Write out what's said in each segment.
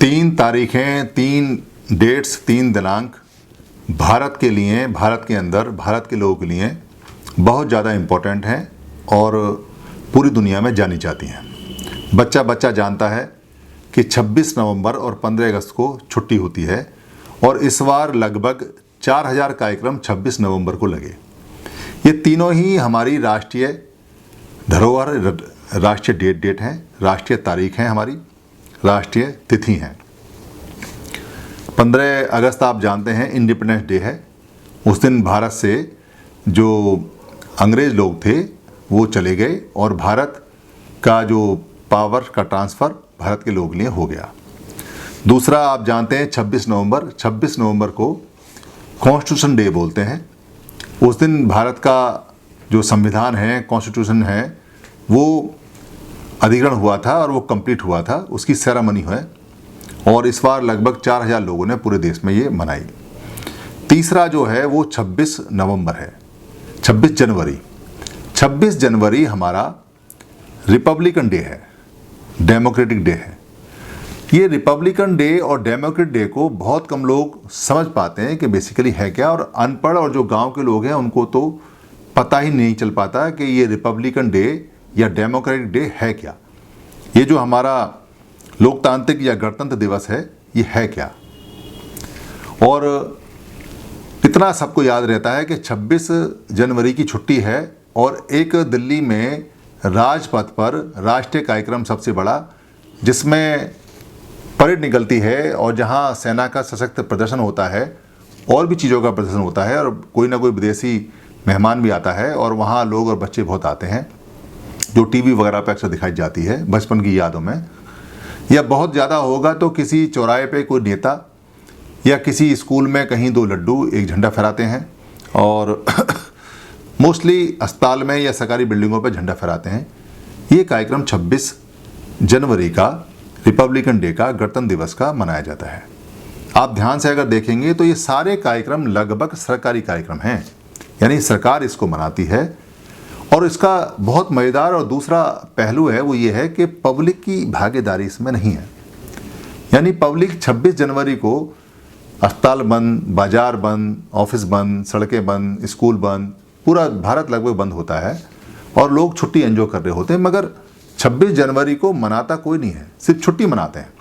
तीन तारीखें, तीन डेट्स, तीन दिनांक भारत के लिए, भारत के अंदर, भारत के लोगों के लिए बहुत ज़्यादा इम्पोर्टेंट हैं और पूरी दुनिया में जानी जाती हैं। बच्चा बच्चा जानता है कि 26 नवंबर और 15 अगस्त को छुट्टी होती है और इस बार लगभग 4000 कार्यक्रम 26 नवंबर को लगे। ये तीनों ही हमारी राष्ट्रीय धरोहर, राष्ट्रीय डेट हैं, राष्ट्रीय तारीख हैं, हमारी राष्ट्रीय तिथि हैं। 15 अगस्त आप जानते हैं इंडिपेंडेंस डे है। उस दिन भारत से जो अंग्रेज़ लोग थे वो चले गए और भारत का जो पावर का ट्रांसफ़र भारत के लोगों के लिए हो गया। दूसरा आप जानते हैं 26 नवंबर को कॉन्स्टिट्यूशन डे बोलते हैं। उस दिन भारत का जो संविधान है, कॉन्स्टिट्यूशन है, वो अधिग्रहण हुआ था और वो कंप्लीट हुआ था, उसकी सेरेमनी है और इस बार लगभग 4000 लोगों ने पूरे देश में ये मनाई। तीसरा जो है वो 26 नवंबर है, 26 जनवरी हमारा रिपब्लिकन डे है, डेमोक्रेटिक डे है। ये रिपब्लिकन डे और डेमोक्रेटिक डे को बहुत कम लोग समझ पाते हैं कि बेसिकली है क्या, और अनपढ़ और जो गांव के लोग हैं उनको तो पता ही नहीं चल पाता कि ये रिपब्लिकन डे या डेमोक्रेटिक डे है क्या। ये जो हमारा लोकतांत्रिक या गणतंत्र दिवस है ये है क्या। और इतना सबको याद रहता है कि 26 जनवरी की छुट्टी है और एक दिल्ली में राजपथ पर राष्ट्रीय कार्यक्रम सबसे बड़ा, जिसमें परेड निकलती है और जहां सेना का सशक्त प्रदर्शन होता है और भी चीज़ों का प्रदर्शन होता है और कोई ना कोई विदेशी मेहमान भी आता है और वहां लोग और बच्चे बहुत आते हैं, जो टीवी वगैरह पर अक्सर दिखाई जाती है बचपन की यादों में। या बहुत ज़्यादा होगा तो किसी चौराहे पे कोई नेता या किसी स्कूल में कहीं दो लड्डू एक झंडा फहराते हैं और मोस्टली अस्पताल में या सरकारी बिल्डिंगों पे झंडा फहराते हैं। ये कार्यक्रम 26 जनवरी का, रिपब्लिकन डे का, गणतंत्र दिवस का मनाया जाता है। आप ध्यान से अगर देखेंगे तो ये सारे कार्यक्रम लगभग सरकारी कार्यक्रम हैं, यानी सरकार इसको मनाती है। और इसका बहुत मज़ेदार और दूसरा पहलू है वो ये है कि पब्लिक की भागीदारी इसमें नहीं है। यानी पब्लिक 26 जनवरी को अस्पताल बंद, बाजार बंद, ऑफिस बंद, सड़कें बंद, स्कूल बंद, पूरा भारत लगभग बंद होता है और लोग छुट्टी एंजॉय कर रहे होते हैं, मगर 26 जनवरी को मनाता कोई नहीं है, सिर्फ छुट्टी मनाते हैं।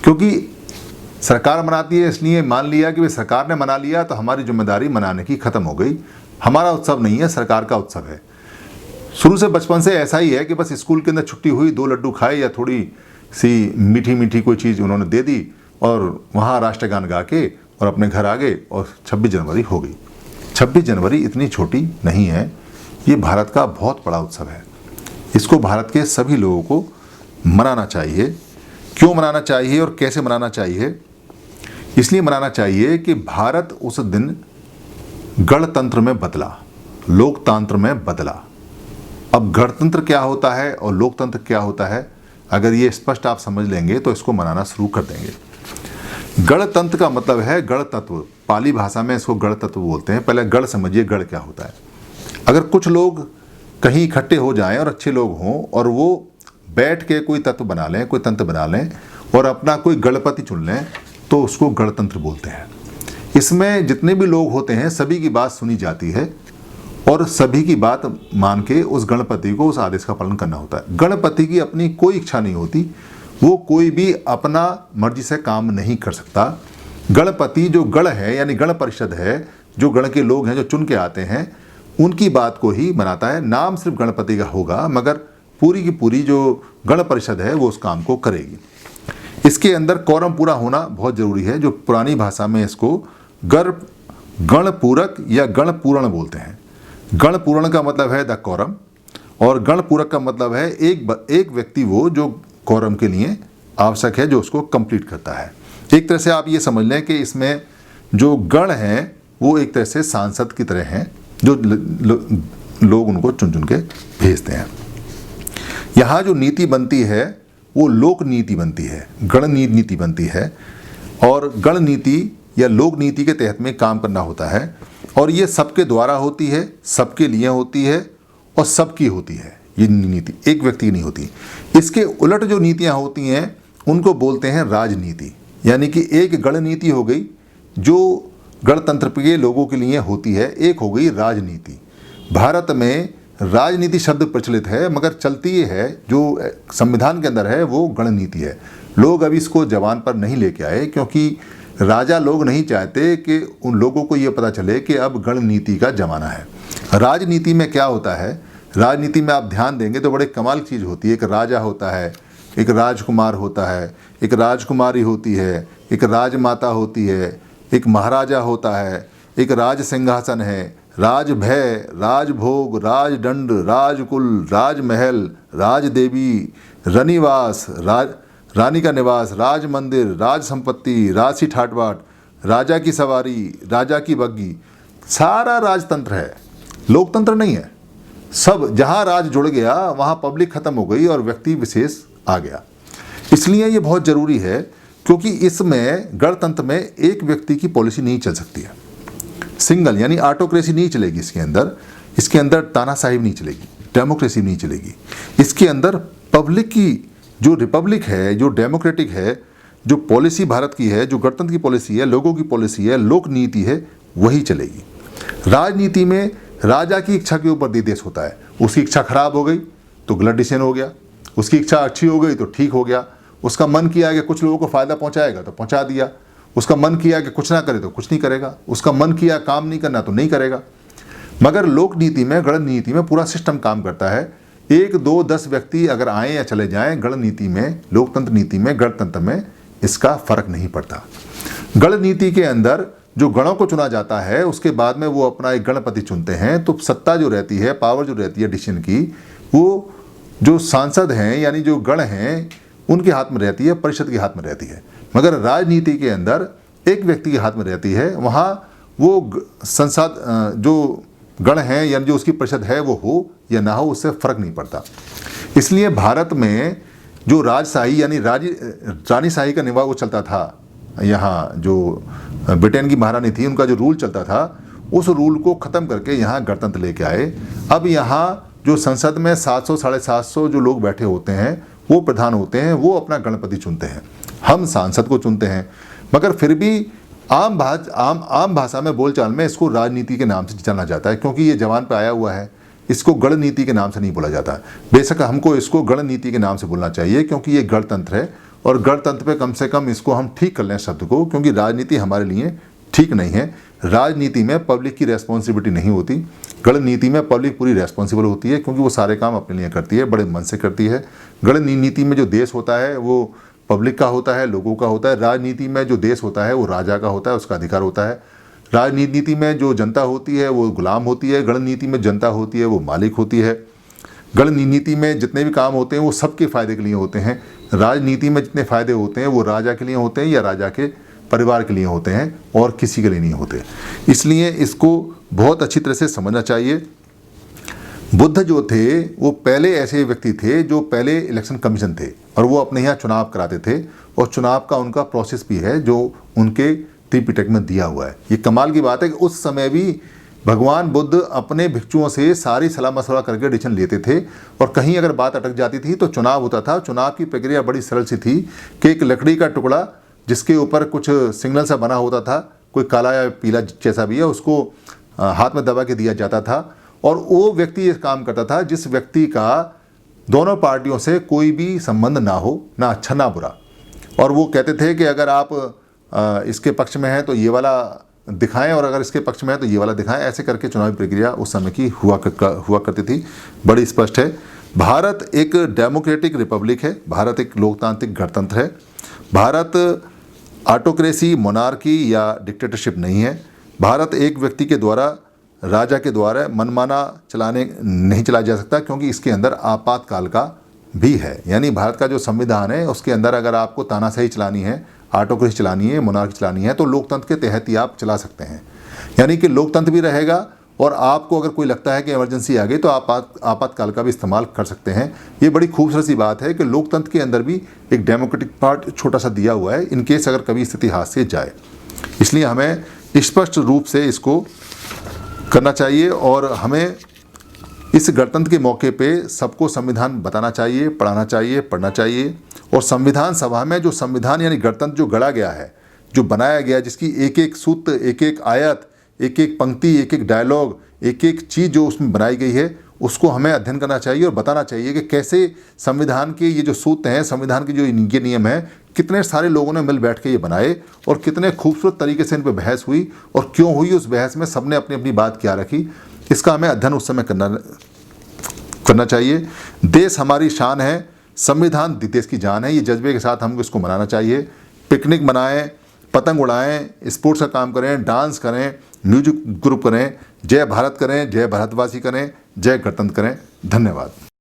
क्योंकि सरकार मनाती है, इसलिए मान लिया कि भाई सरकार ने मना लिया तो हमारी जिम्मेदारी मनाने की ख़त्म हो गई। हमारा उत्सव नहीं है, सरकार का उत्सव है। शुरू से बचपन से ऐसा ही है कि बस स्कूल के अंदर छुट्टी हुई, 2 लड्डू खाए या थोड़ी सी मीठी मीठी कोई चीज़ उन्होंने दे दी और वहाँ राष्ट्रगान गा के और अपने घर आ गए और 26 जनवरी हो गई। 26 जनवरी इतनी छोटी नहीं है, ये भारत का बहुत बड़ा उत्सव है। इसको भारत के सभी लोगों को मनाना चाहिए। क्यों मनाना चाहिए और कैसे मनाना चाहिए? इसलिए मनाना चाहिए कि भारत उस दिन गणतंत्र में बदला, लोकतंत्र में बदला। अब गणतंत्र क्या होता है और लोकतंत्र क्या होता है, अगर ये स्पष्ट आप समझ लेंगे तो इसको मनाना शुरू कर देंगे। गणतंत्र का मतलब है गणतत्व, पाली भाषा में इसको गणतत्व बोलते हैं। पहले गण समझिए, गण क्या होता है। अगर कुछ लोग कहीं इकट्ठे हो जाएं और अच्छे लोग हों और वो बैठ के कोई तत्व बना लें, कोई तंत्र बना लें और अपना कोई गणपति चुन लें तो उसको गणतंत्र बोलते हैं। इसमें जितने भी लोग होते हैं सभी की बात सुनी जाती है और सभी की बात मान के उस गणपति को, उस आदेश का पालन करना होता है। गणपति की अपनी कोई इच्छा नहीं होती, वो कोई भी अपना मर्जी से काम नहीं कर सकता। गणपति जो गण है, यानी गण परिषद है, जो गण के लोग हैं जो चुन के आते हैं, उनकी बात को ही बनाता है। नाम सिर्फ गणपति का होगा मगर पूरी की पूरी जो गण परिषद है वो उस काम को करेगी। इसके अंदर कोरम पूरा होना बहुत ज़रूरी है, जो पुरानी भाषा में इसको गण पूरक या गण पूर्ण बोलते हैं। गण पूर्ण का मतलब है द कोरम और गण पूरक का मतलब है एक व्यक्ति वो जो कोरम के लिए आवश्यक है, जो उसको कंप्लीट करता है। एक तरह से आप ये समझ लें कि इसमें जो गण हैं वो एक तरह से सांसद की तरह हैं, जो लोग उनको चुन चुन के भेजते हैं। यहाँ जो नीति बनती है वो लोक नीति बनती है, गण नीति बनती है और गण नीति या लोक नीति के तहत में काम करना होता है और ये सबके द्वारा होती है, सबके लिए होती है और सबकी होती है। ये नीति एक व्यक्ति की नहीं होती। इसके उलट जो नीतियाँ होती हैं उनको बोलते हैं राजनीति। यानी कि एक गण नीति हो गई जो गणतंत्र के लोगों के लिए होती है, एक हो गई राजनीति। भारत में राजनीति शब्द प्रचलित है, मगर चलती ये है जो संविधान के अंदर है वो गणनीति है। लोग अभी इसको जबान पर नहीं लेके आए, क्योंकि राजा लोग नहीं चाहते कि उन लोगों को ये पता चले कि अब गणनीति का ज़माना है। राजनीति में क्या होता है, राजनीति में आप ध्यान देंगे तो बड़े कमाल की चीज़ होती है। एक राजा होता है, एक राजकुमार होता है, एक राजकुमारी होती है, एक राजमाता होती है, एक महाराजा होता है, एक राज सिंहासन है, राजभय, राजभोग, राजदंड, राजकुल, राजमहल, राजदेवी, रनिवास, रानी का निवास, राज मंदिर, राज संपत्ति, राजसी ठाट-बाट, राजा की सवारी, राजा की बग्गी, सारा राजतंत्र है, लोकतंत्र नहीं है। सब जहाँ राज जुड़ गया वहाँ पब्लिक खत्म हो गई और व्यक्ति विशेष आ गया। इसलिए ये बहुत ज़रूरी है, क्योंकि इसमें गणतंत्र में एक व्यक्ति की पॉलिसी नहीं चल सकती है, सिंगल यानी ऑटोक्रेसी नहीं चलेगी इसके अंदर तानाशाही नहीं चलेगी, डेमोक्रेसी नहीं चलेगी। इसके अंदर पब्लिक की जो रिपब्लिक है, जो डेमोक्रेटिक है, जो पॉलिसी भारत की है, जो गणतंत्र की पॉलिसी है, लोगों की पॉलिसी है, लोक नीति है, वही चलेगी। राजनीति में राजा की इच्छा के ऊपर देश होता है। उसकी इच्छा खराब हो गई तो गलत डिसीजन हो गया, उसकी इच्छा अच्छी हो गई तो ठीक हो गया। उसका मन किया कि कुछ लोगों को फ़ायदा पहुंचाएगा तो पहुंचा दिया, उसका मन किया कि कुछ ना करे तो कुछ नहीं करेगा, उसका मन किया काम नहीं करना तो नहीं करेगा। मगर लोक नीति में, गण नीति में पूरा सिस्टम काम करता है। 1, 2, 10 व्यक्ति अगर आए या चले जाएं, गण नीति में, लोकतंत्र नीति में, गणतंत्र में इसका फर्क नहीं पड़ता। गण नीति के अंदर जो गणों को चुना जाता है, उसके बाद में वो अपना एक गणपति चुनते हैं, तो सत्ता जो रहती है, पावर जो रहती है डिसीजन की, वो जो सांसद हैं यानी जो गण हैं उनके हाथ में रहती है, परिषद के हाथ में रहती है। मगर राजनीति के अंदर एक व्यक्ति के हाथ में रहती है। वहाँ वो संसद जो गण हैं यानी जो उसकी परिषद है वो हो या ना हो, उससे फर्क नहीं पड़ता। इसलिए भारत में जो राजशाही यानी रानीशाही का निवाह वो चलता था, यहाँ जो ब्रिटेन की महारानी थी उनका जो रूल चलता था, उस रूल को ख़त्म करके यहाँ गणतंत्र लेके आए। अब यहाँ जो संसद में 700 750 जो लोग बैठे होते हैं वो प्रधान होते हैं, वो अपना गणपति चुनते हैं, हम सांसद को चुनते हैं। मगर फिर भी आम भाषा में, बोलचाल में इसको राजनीति के नाम से जाना जाता है, क्योंकि ये जबान पे आया हुआ है। इसको गण नीति के नाम से नहीं बोला जाता। बेशक हमको इसको गण नीति के नाम से बोलना चाहिए, क्योंकि ये गणतंत्र है और गणतंत्र पे कम से कम इसको हम ठीक कर लें शब्द को, क्योंकि राजनीति हमारे लिए ठीक नहीं है। राजनीति में पब्लिक की रेस्पॉन्सिबिलिटी नहीं होती, गण नीति में पब्लिक पूरी रेस्पॉन्सिबल होती है, क्योंकि वो सारे काम अपने लिए करती है, बड़े मन से करती है। गण नीति में जो देश होता है वो पब्लिक का होता है, लोगों का होता है। राजनीति में जो देश होता है वो राजा का होता है, उसका अधिकार होता है। राजनीति में जो जनता होती है वो गुलाम होती है, गण नीति में जनता होती है वो मालिक होती है। गण नीति में जितने भी काम होते हैं वो सबके फ़ायदे के लिए होते हैं। राजनीति में जितने फ़ायदे होते हैं वो राजा के लिए होते हैं या राजा के परिवार के लिए होते हैं, और किसी के लिए नहीं होते। इसलिए इसको बहुत अच्छी तरह से समझना चाहिए। बुद्ध जो थे वो पहले ऐसे व्यक्ति थे जो पहले इलेक्शन कमीशन थे, और वो अपने यहाँ चुनाव कराते थे, और चुनाव का उनका प्रोसेस भी है जो उनके त्रिपिटक में दिया हुआ है। ये कमाल की बात है कि उस समय भी भगवान बुद्ध अपने भिक्षुओं से सारी सलाह मशवरा करके डिसीजन लेते थे, और कहीं अगर बात अटक जाती थी तो चुनाव होता था। चुनाव की प्रक्रिया बड़ी सरल सी थी कि एक लकड़ी का टुकड़ा जिसके ऊपर कुछ सिग्नल सा बना होता था, कोई काला या पीला जैसा भी है, उसको हाथ में दबा के दिया जाता था, और वो व्यक्ति ये काम करता था जिस व्यक्ति का दोनों पार्टियों से कोई भी संबंध ना हो, ना अच्छा ना बुरा। और वो कहते थे कि अगर आप इसके पक्ष में हैं तो ये वाला दिखाएं, और अगर इसके पक्ष में है तो ये वाला दिखाएं। ऐसे करके चुनावी प्रक्रिया उस समय की हुआ करती थी। बड़ी स्पष्ट है, भारत एक डेमोक्रेटिक रिपब्लिक है, भारत एक लोकतांत्रिक गणतंत्र है। भारत ऑटोक्रेसी, मोनार्की या डिक्टेटरशिप नहीं है। भारत एक व्यक्ति के द्वारा, राजा के द्वारा मनमाना नहीं चलाया जा सकता, क्योंकि इसके अंदर आपातकाल का भी है। यानी भारत का जो संविधान है उसके अंदर अगर आपको तानाशाही चलानी है, ऑटोक्रेसी चलानी है, मोनार्की चलानी है, तो लोकतंत्र के तहत ही आप चला सकते हैं। यानी कि लोकतंत्र भी रहेगा, और आपको अगर कोई लगता है कि इमरजेंसी आ गई तो आप आपातकाल का भी इस्तेमाल कर सकते हैं। ये बड़ी खूबसूरत सी बात है कि लोकतंत्र के अंदर भी एक डेमोक्रेटिक पार्ट छोटा सा दिया हुआ है, इन केस अगर कभी स्थिति हाथ से जाए। इसलिए हमें स्पष्ट रूप से इसको करना चाहिए, और हमें इस गणतंत्र के मौके पे सबको संविधान बताना चाहिए, पढ़ाना चाहिए, पढ़ना चाहिए। और संविधान सभा में जो संविधान यानी गणतंत्र जो गढ़ा गया है, जो बनाया गया, जिसकी एक एक सूत्र, एक एक आयत, एक एक पंक्ति, एक एक डायलॉग, एक एक चीज़ जो उसमें बनाई गई है, उसको हमें अध्ययन करना चाहिए और बताना चाहिए कि कैसे संविधान के ये जो सूत्र हैं, संविधान के जो ये नियम हैं, कितने सारे लोगों ने मिल बैठ के ये बनाए और कितने खूबसूरत तरीके से इन पर बहस हुई और क्यों हुई, उस बहस में सबने अपनी अपनी बात क्या रखी, इसका हमें अध्ययन उस समय करना चाहिए। देश हमारी शान है, संविधान देश की जान है, ये जज्बे के साथ हमको इसको मनाना चाहिए। पिकनिक मनाएं, पतंग उड़ाएं, स्पोर्ट्स का काम करें, डांस करें, म्यूजिक ग्रुप करें, जय भारत करें, जय भारतवासी करें, जय गणतंत्र करें। धन्यवाद।